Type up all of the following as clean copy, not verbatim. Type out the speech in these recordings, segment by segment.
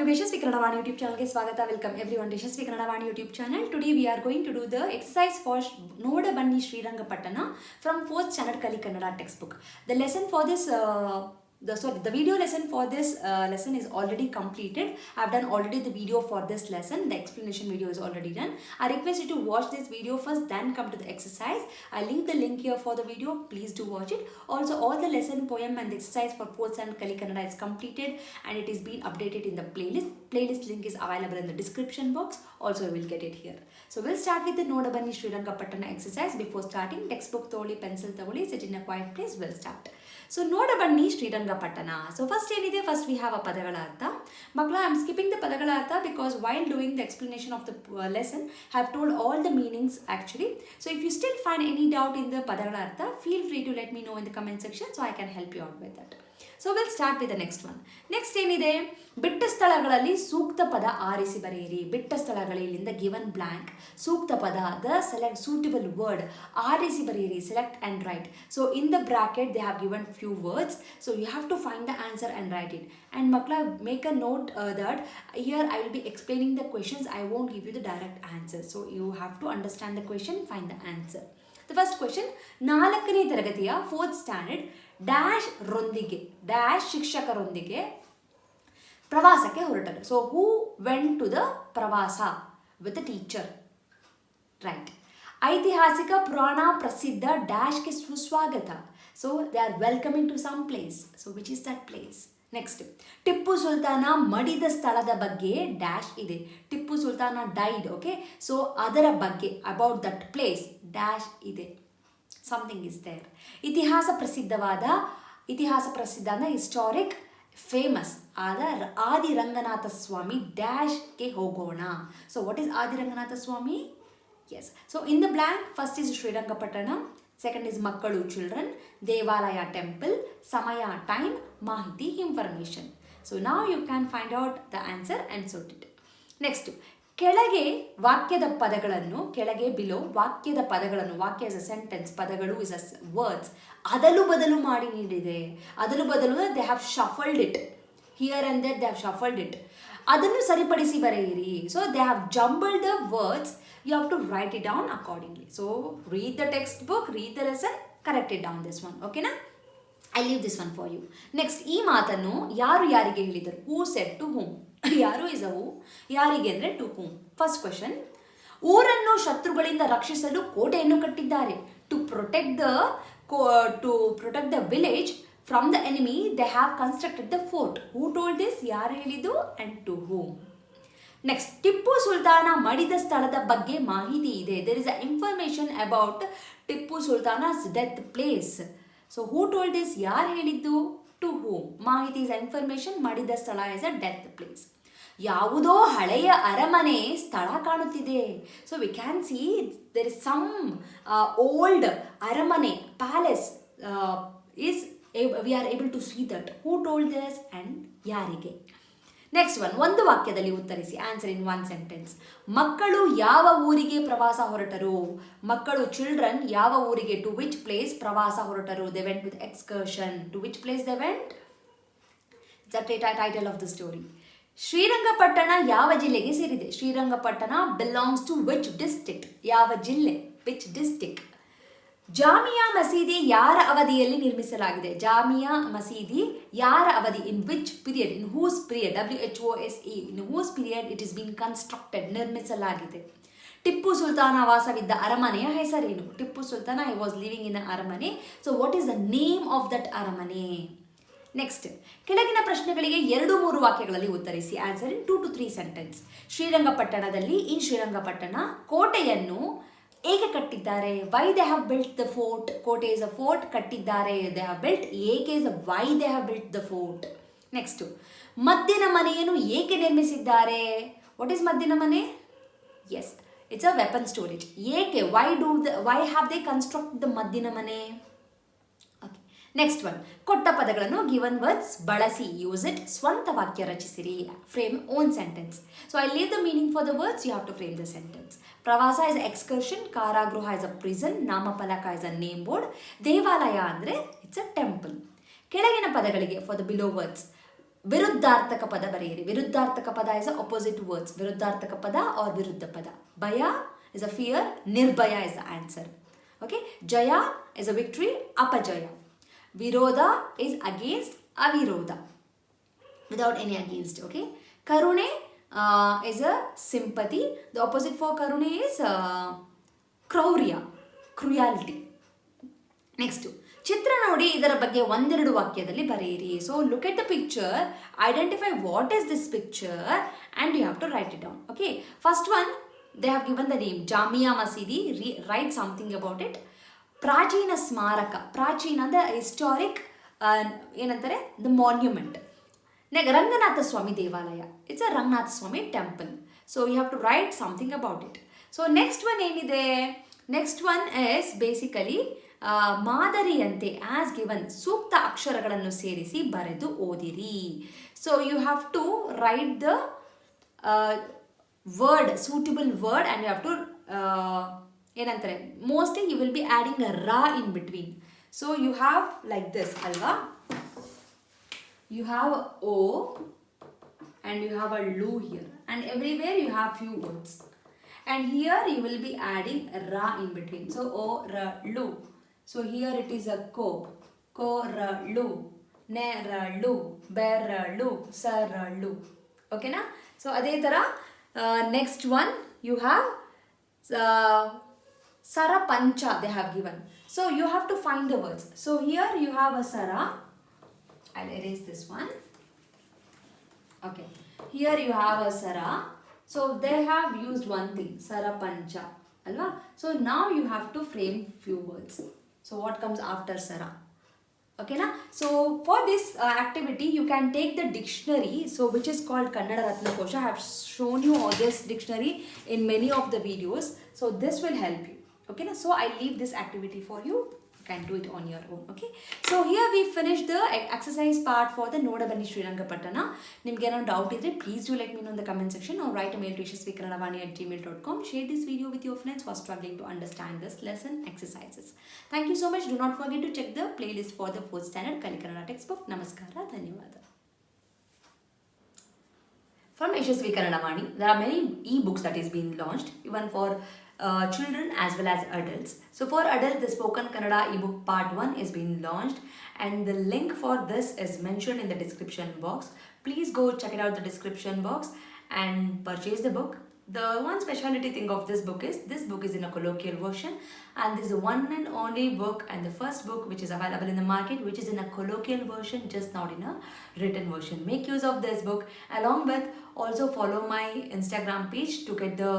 ಎಲ್ರಿಗೂ ಯಶಸ್ವಿ ಕನ್ನಡ ವಾಣಿ ಯೂಟ್ಯೂಬ್ ಚಾನಲ್ಗೆ ಸ್ವಾಗತ. Welcome everyone Yashaswi Kannada Vani YouTube channel. Today we are going to do the exercise for ನೋಡ ಬನ್ನಿ ಶ್ರೀರಂಗಪಟ್ಟಣ from 4th standard ಕಲಿ Kannada textbook. The lesson for this the video lesson for this lesson is already completed. I have done already the video for this lesson. The explanation video is already done. I request you to watch this video first, then come to the exercise. I link the link here for the video. Please do watch it. Also, all the lesson, poem and the exercise for 4th standard Kali Kannada is completed and it is been updated in the playlist. Playlist link is available in the description box. Also, you will get it here. So, we'll start with the Noda Banni Srirangapatna exercise. Before starting, textbook togoli, pencil togoli, sit in a quiet place. We'll start. So, Noda Banni Srirangapatna. So, first we have a Padagala Artha. Makla, I am skipping the Padagala Artha because while doing the explanation of the lesson, I have told all the meanings actually. So, if you still find any doubt in the Padagala Artha, feel free to let me know in the comment section so I can help you out with that. So, we'll start with the next one. Next ಏನಿದೆ, ಬಿಟ್ಟ ಸ್ಥಳಗಳಲ್ಲಿ ಸೂಕ್ತ ಪದ ಆರಿಸಿ ಬರೆಯಿರಿ. ಬಿಟ್ಟ ಸ್ಥಳಗಳಿಂದ given blank ಸೂಕ್ತ ಪದ the select suitable word ಆರಿಸಿ ಬರೆಯಿರಿ. Select and write. So, in the bracket they have given few words. So, you have to find the answer and write it. And makla, make a note that here I will be explaining the questions. I won't give you the direct answer. So, you have to understand the question, find the answer. The first question, 4ನೇ ತರಗತಿಯ 4th standard dash ರೊಂದಿಗೆ dash ಶಿಕ್ಷಕರೊಂದಿಗೆ ಪ್ರವಾಸಕ್ಕೆ ಹೊರಟರು. So who went to the ಪ್ರವಾಸ with the teacher, right. ಐತಿಹಾಸಿಕ ಪುರಾಣ ಪ್ರಸಿದ್ಧ ಡ್ಯಾಶ್ಗೆ ಸುಸ್ವಾಗತ. So they are welcoming to some place. So which is that place? Next, Tipu Sultan ಮಡಿದ ಸ್ಥಳದ ಬಗ್ಗೆ ಡ್ಯಾಶ್ ಇದೆ. Tipu Sultan died, okay. So ಅದರ ಬಗ್ಗೆ ಅಬೌಟ್ ದಟ್ ಪ್ಲೇಸ್ ಡ್ಯಾಶ್ ಇದೆ. Something is there. ಇತಿಹಾಸ ಪ್ರಸಿದ್ಧ ಅಂದರೆ ಹಿಸ್ಟಾರಿಕ್ ಫೇಮಸ್ ಆದ ಆದಿರಂಗನಾಥ ಸ್ವಾಮಿ ಡ್ಯಾಶ್ಗೆ ಹೋಗೋಣ. So what is Adiranganatha Swamy? Yes. So in the blank, first is Srirangapatna, second is ಮಕ್ಕಳು ಚಿಲ್ಡ್ರನ್, ದೇವಾಲಯ ಟೆಂಪಲ್, ಸಮಯ ಟೈಮ್, ಮಾಹಿತಿ information. So now you can find out the answer and sort it. Next, ವಾಕ್ಯದ ಪದಗಳನ್ನು ವಾಕ್ಯ ಇಸ್ ಅ ಸೆಂಟೆನ್ಸ್, ಪದಗಳು is a words, ಅದಲು ಬದಲು ಮಾಡಿ ನೀಡಿದೆ. ಅದಲು ಬದಲು they have shuffled it here and there, they have shuffled it. ಅದನ್ನು ಸರಿಪಡಿಸಿ ಬರೆಯಿರಿ. So they have jumbled the words, you have to write it down accordingly. So read the text book, read the lesson, correct it down this one, ಓಕೆನಾ? I leave this one for you. Next, ಈ ಮಾತನ್ನು ಯಾರು ಯಾರಿಗೆ ಹೇಳಿದರು? Who said to whom. ಯಾರು is ಅ ಹೂ, ಯಾರಿಗೆ ಅಂದರೆ to whom. First question, ಊರನ್ನು ಶತ್ರುಗಳಿಂದ ರಕ್ಷಿಸಲು ಕೋಟೆಯನ್ನು ಕಟ್ಟಿದ್ದಾರೆ. To protect the village from the enemy they have constructed the fort. Who told this? ಯಾರು ಹೇಳಿದ್ದು and to whom. Next, Tipu Sultan ಮಡಿದ ಸ್ಥಳದ ಬಗ್ಗೆ ಮಾಹಿತಿ ಇದೆ. There is a information about Tipu Sultan's death place. So who told this? ಯಾರು ಹೇಳಿದ್ದು? To whom. ಮಾಹಿತಿ ಇಸ್ ಇನ್ಫಾರ್ಮೇಶನ್, ಮಡಿದ ಸ್ಥಳ ಇಸ್ ಅ ಡೆತ್ ಪ್ಲೇಸ್. ಯಾವುದೋ ಹಳೆಯ ಅರಮನೆ ಸ್ಥಳ ಕಾಣುತ್ತಿದೆ. So we can see there is some old ಅರಮನೆ, palace is we are able to see that. Who told this and ಯಾರಿಗೆ? ನೆಕ್ಸ್ಟ್ ಒನ್, ಒಂದು ವಾಕ್ಯದಲ್ಲಿ ಉತ್ತರಿಸಿ. Answer in one sentence. ಮಕ್ಕಳು ಯಾವ ಊರಿಗೆ ಪ್ರವಾಸ ಹೊರಟರು? ಮಕ್ಕಳು ಚಿಲ್ಡ್ರನ್ ಯಾವ ಊರಿಗೆ, ಟು ವಿಚ್ ಪ್ಲೇಸ್ ಪ್ರವಾಸ ಹೊರಟರು? They went with excursion. To which place they went? That is the title of the story. Srirangapatna ಯಾವ ಜಿಲ್ಲೆಗೆ ಸೇರಿದೆ? Srirangapatna belongs to which district? ಯಾವ ಜಿಲ್ಲೆ? Which district? ಜಾಮಿಯಾ ಮಸೀದಿ ಯಾರ ಅವಧಿಯಲ್ಲಿ ನಿರ್ಮಿಸಲಾಗಿದೆ? ಜಾಮಿಯಾ ಮಸೀದಿ ಯಾರ ಅವಧಿ? In which period? In whose period? WHOSE. In whose period it is been constructed, ನಿರ್ಮಿಸಲಾಗಿದೆ. ಟಿಪ್ಪು ಸುಲ್ತಾನ ವಾಸವಿದ್ದ ಅರಮನೆಯ ಹೆಸರೇನು? Tipu Sultan I was living in ಅರಮನೆ. So what is the name of that ಅರಮನೆ? ನೆಕ್ಸ್ಟ್, ಕೆಳಗಿನ ಪ್ರಶ್ನೆಗಳಿಗೆ 2-3 ವಾಕ್ಯಗಳಲ್ಲಿ ಉತ್ತರಿಸಿ. Answer in 2 to 3 sentence. ಶ್ರೀರಂಗಪಟ್ಟಣದಲ್ಲಿ, ಇನ್ ಶ್ರೀರಂಗಪಟ್ಟಣ ಕೋಟೆಯನ್ನು ಏಕೆ ಕಟ್ಟಿದ್ದಾರೆ? Why they have built the fort? ಕೋಟೆ ಇಸ್ ಅ ಫೋರ್ಟ್, ಕಟ್ಟಿದ್ದಾರೆ ದೇ ಹ್ಯಾವ್ ಬಿಲ್ಟ್. ಏಕೆ is a why they have built the fort. Next, ಮದ್ದಿನ ಮನೆಯನ್ನು ಏಕೆ ನಿರ್ಮಿಸಿದ್ದಾರೆ? ವಾಟ್ ಈಸ್ ಮದ್ದಿನ ಮನೆ? Yes, it's a weapon storage. ಏಕೆ? Why have they construct the ಮದ್ದಿನ ಮನೆ? ನೆಕ್ಸ್ಟ್ ಒನ್, ಕೊಟ್ಟ ಪದಗಳನ್ನು ಗಿವನ್ ವರ್ಡ್ಸ್ ಬಳಸಿ, ಯೂಸ್ ಇಟ್, ಸ್ವಂತ ವಾಕ್ಯ ರಚಿಸಿರಿ, frame own sentence. So I leave the meaning for the words, you have to frame the sentence. ಪ್ರವಾಸ ಇಸ್ ಎಕ್ಸ್ಕರ್ಷನ್, ಕಾರಾಗೃಹ ಇಸ್ ಅ ಪ್ರಿಸನ್, ನಾಮಫಲಕ ಇಸ್ ಅ ನೇಮ್ ಬೋರ್ಡ್, ದೇವಾಲಯ ಅಂದರೆ ಇಟ್ಸ್ ಅ ಟೆಂಪಲ್. ಕೆಳಗಿನ ಪದಗಳಿಗೆ ಫಾರ್ ದ ಬಿಲೋ ವರ್ಡ್ಸ್ ವಿರುದ್ಧಾರ್ಥಕ ಪದ ಬರೆಯಿರಿ. ವಿರುದ್ಧಾರ್ಥಕ ಪದ is a opposite words. ವಿರುದ್ಧಾರ್ಥಕ ಪದ or ವಿರುದ್ಧ ಪದ. ಭಯ is a fear, Nirbhaya is the answer. Okay, Jaya is a victory, ಅಪಜಯ. ವಿರೋಧ is against, ಅವಿರೋಧ, without any against. Okay, karune is a sympathy. The opposite for karune is ಕ್ರೌರ್ಯ, cruelty. Next, ಚಿತ್ರ ನೋಡಿ ಇದರ ಬಗ್ಗೆ ಒಂದೆರಡು ವಾಕ್ಯದಲ್ಲಿ ಬರೆಯಿರಿ. So look at the picture, identify what is this picture and you have to write it down. Okay, first one they have given the name Jamia Masjid. Write something about it. ಪ್ರಾಚೀನ ಸ್ಮಾರಕ, ಪ್ರಾಚೀನ ಅಂದರೆ ಹಿಸ್ಟಾರಿಕ್, ಏನಂತಾರೆ, ದ ಮಾನ್ಯುಮೆಂಟ್. ರಂಗನಾಥ ಸ್ವಾಮಿ ದೇವಾಲಯ, it's a Ranganatha Swamy temple. So you have to write something about it. So next one ಏನಿದೆ, next one is basically ಮಾದರಿಯಂತೆ as given, ಸೂಕ್ತ ಅಕ್ಷರಗಳನ್ನು ಸೇರಿಸಿ ಬರೆದು ಓದಿರಿ. So you have to write the word, suitable word, and you have to ಏನಂತಾರೆ, mostly you will be adding a ra in between. So you have like this ಅಲ್ವಾ, you have O and you have a lu here, and everywhere you have few words, and here you will be adding ra in between. So O ra lu. So here it is a ko ra lu, ne ra lu, be ra lu, sa ra lu. Okay na? So adhe tara next one you have sara pancha they have given. So you have to find the words. So here you have a sara. I'll erase this one. Okay, here you have a sara. So they have used one thing, sara pancha, alva. So now you have to frame few words. So what comes after sara? Okay na? So for this activity you can take the dictionary, so which is called Kannada Ratna Kosha. I have shown you all this dictionary in many of the videos. So this will help you. Okay na? So I leave this activity for you. Can do it on your own. Okay, so here we finished the exercise part for the Nodabani Srirangapatna. Nimge no doubt idre, please do let me know in the comment section or write a mail to yashaswi@gmail.com. Share this video with your friends who are struggling to understand this lesson exercises. Thank you so much. Do not forget to check the playlist for the 4th standard Kali Kannada textbook. Namaskara, dhanyawada. From Yashaswi Kannada Vaani, there are many e-books that is being launched even for children as well as adults. So for adults, the Spoken Kannada ebook part 1 is being launched, and the link for this is mentioned in the description box. Please go check it out the description box and purchase the book. The one specialty thing of this book is in a colloquial version, and this is the one and only book and the first book which is available in the market which is in a colloquial version, just not in a written version. Make use of this book. Along with, also follow my Instagram page to get the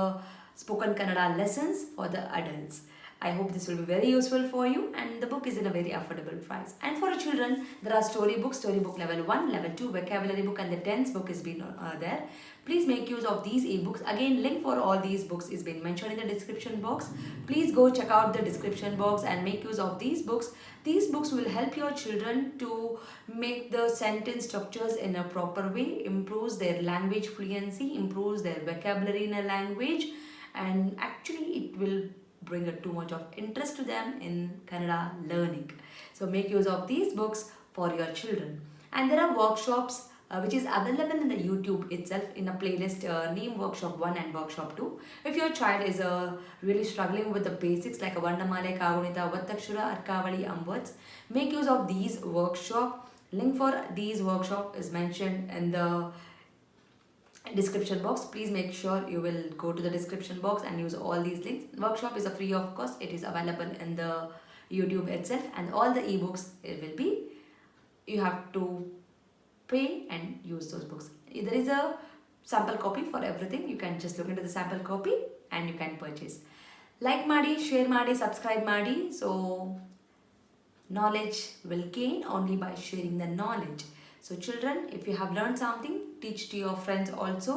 Spoken Kannada lessons for the adults. I hope this will be very useful for you, and the book is in a very affordable price. And for children, there are storybook level 1, level 2, vocabulary book, and the tense book is been there. Please make use of these ebooks. Again, link for all these books is been mentioned in the description box. Please go check out the description box and make use of these books. These books will help your children to make the sentence structures in a proper way, improves their language fluency, improves their vocabulary in a language, and actually it will bring too much of interest to them in Kannada learning. So make use of these books for your children. And there are workshops which is available in the YouTube itself in a playlist named Workshop 1 and Workshop 2. If your child is really struggling with the basics like a Varnamale, Kagunita, Vattakshura, Arkavali, words, make use of these workshop. Link for these workshop is mentioned in the description box. Please make sure you will go to the description box and use all these links. Workshop is a free of cost. It is available in the YouTube itself, and all the ebooks it will be, you have to pay and use those books. There is a sample copy for everything. You can just look into the sample copy and you can purchase. Like ಮಾಡಿ, share ಮಾಡಿ, subscribe ಮಾಡಿ. So knowledge will gain only by sharing the knowledge. So children, if you have learned something, teach to your friends also,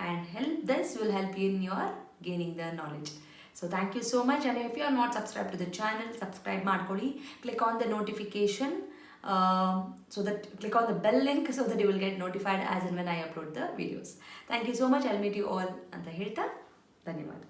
and this will help you in your gaining the knowledge. So thank you so much, and if you are not subscribed to the channel, subscribe ಮಾಡ್ಕೊಳ್ಳಿ. Click on the notification, so that click on the bell link so that you will get notified as and when I upload the videos. Thank you so much. I'll meet you all ಅಂತ ಹೇಳ್ತಾ ಧನ್ಯವಾದ.